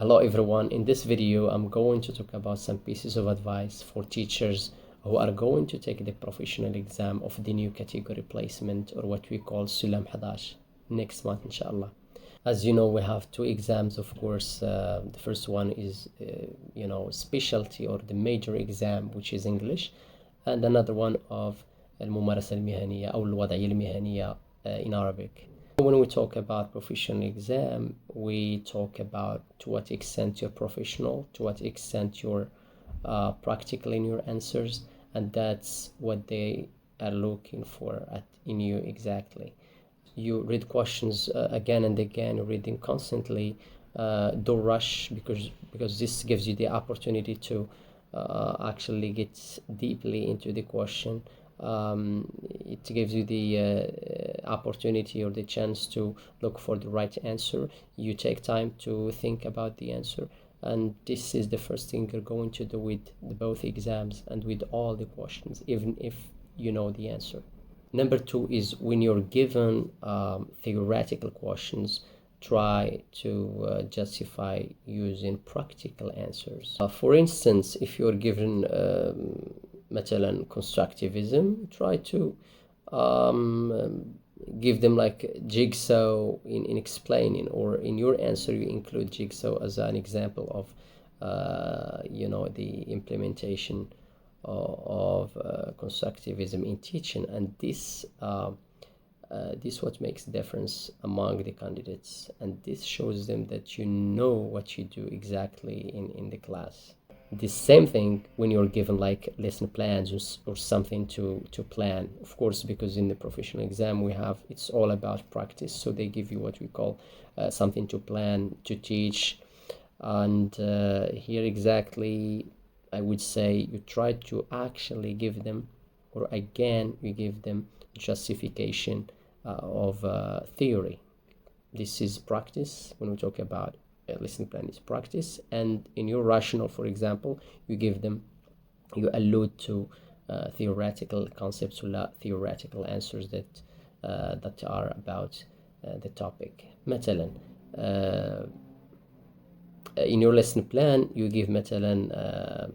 Hello everyone, in this video I'm going to talk about some pieces of advice for teachers who are going to take the professional exam of the new category placement, or what we call السلم 11 next month inshallah. As you know, we have two exams, of course. The first one is specialty or the major exam, which is English, and another one of الممارسة المهنية أو الوضعية المهنية in Arabic. When we talk about professional exam, we talk about to what extent you're professional, to what extent you're practical in your answers, and that's what they are looking for in you exactly. You read questions again and again, you read them constantly. Don't rush, because this gives you the opportunity to actually get deeply into the question. It gives you the opportunity or the chance to look for the right answer. You take time to think about the answer, and this is the first thing you're going to do with both exams and with all the questions, even if you know the answer. Number two is, when you're given theoretical questions, try to justify using practical answers. For instance, if you're given مثلا constructivism, try to give them like jigsaw in explaining, or in your answer you include jigsaw as an example of the implementation of constructivism in teaching. And this what makes the difference among the candidates, and this shows them that you know what you do exactly in the class. The same thing when you're given like lesson plans or something to plan, of course, because in the professional exam it's all about practice, so they give you what we call something to plan, to teach. And here exactly I would say you try to actually give them, or again you give them justification of theory. This is practice. When we talk about lesson plan, is practice. And in your rational, for example, you allude to theoretical concepts or theoretical answers that are about the topic. مثلا in your lesson plan you give مثلا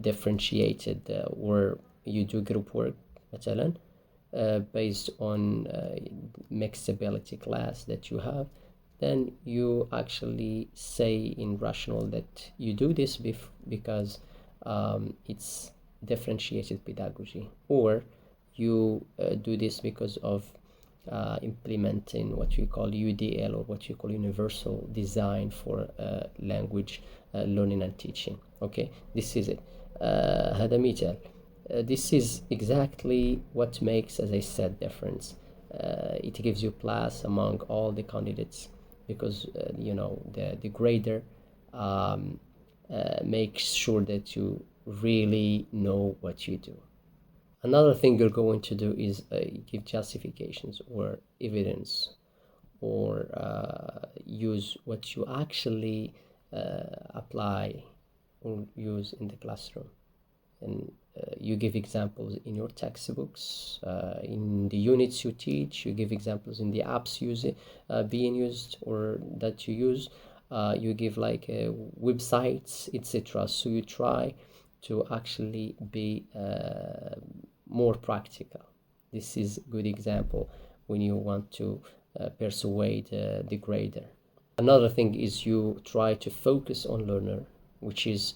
differentiated where you do group work مثلا based on mixed ability class that you have. Then you actually say in rational that you do this because it's differentiated pedagogy, or you do this because of implementing what we call UDL, or what you call universal design for language learning and teaching. Okay, this is it. هذا مثال. This is exactly what makes, as I said, difference. It gives you plus among all the candidates, because the grader makes sure that you really know what you do. Another thing you're going to do is give justifications or evidence, or use what you actually apply or use in the classroom. And you give examples in your textbooks, in the units you teach. You give examples in the apps being used or that you use. You give like websites, etc. So you try to actually be more practical. This is a good example when you want to persuade the grader. Another thing is you try to focus on learner, which is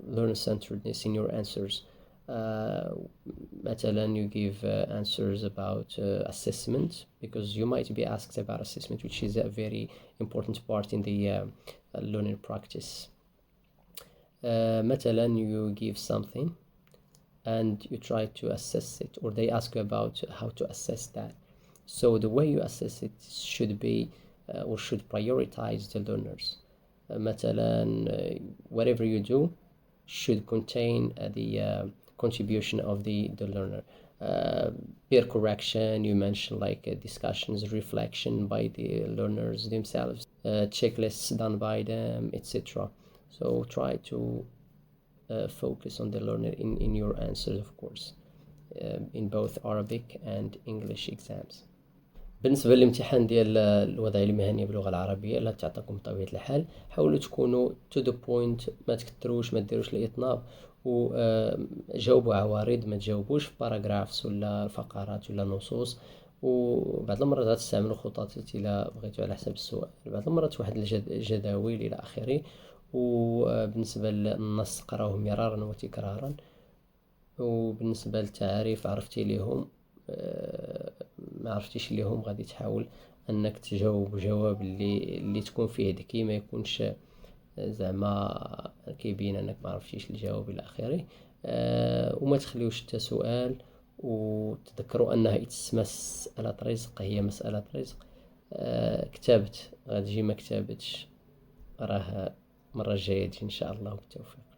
learner-centeredness in your answers. مثلا you give answers about assessment, because you might be asked about assessment, which is a very important part in the learning practice. مثلا you give something and you try to assess it, or they ask you about how to assess that. So the way you assess it should be or should prioritize the learners. مثلا whatever you do should contain the contribution of the learner. Peer correction, you mentioned like discussions, reflection by the learners themselves, checklists done by them, etc. So try to focus on the learner in your answers, of course, in both Arabic and English exams. بالنسبة للامتحان ديال الوضعية المهنية باللغة العربية لا تعطيكم بطبيعة الحال، حاولوا تكونوا to the point، ما تكتروش، ما ديروش الإطناب، وجاوبوا عوارض، ما تجاوبوش في باراجرافز ولا فقرات ولا نصوص. وبعض المرات غتستعملوا خطاطات إلا بغيتوا على حسب السؤال، بعض المرات واحد الجداول إلى آخره. وبالنسبة للنص قراوه مرارا وتكرارا. وبالنسبة للتعاريف عرفتي ليهم، ما عرفتيش ليهم غادي تحاول انك تجاوب جواب اللي تكون فيه ذكي، ما يكونش زعما كيبين انك ما عرفتيش الجواب الى اخره. وما تخليوش حتى سؤال. وتذكروا انها تسمى مسألة رزق، هي مسألة رزق. كتبت غتجي، ما كتبتش راه المرة الجاية تجي ان شاء الله، بالتوفيق.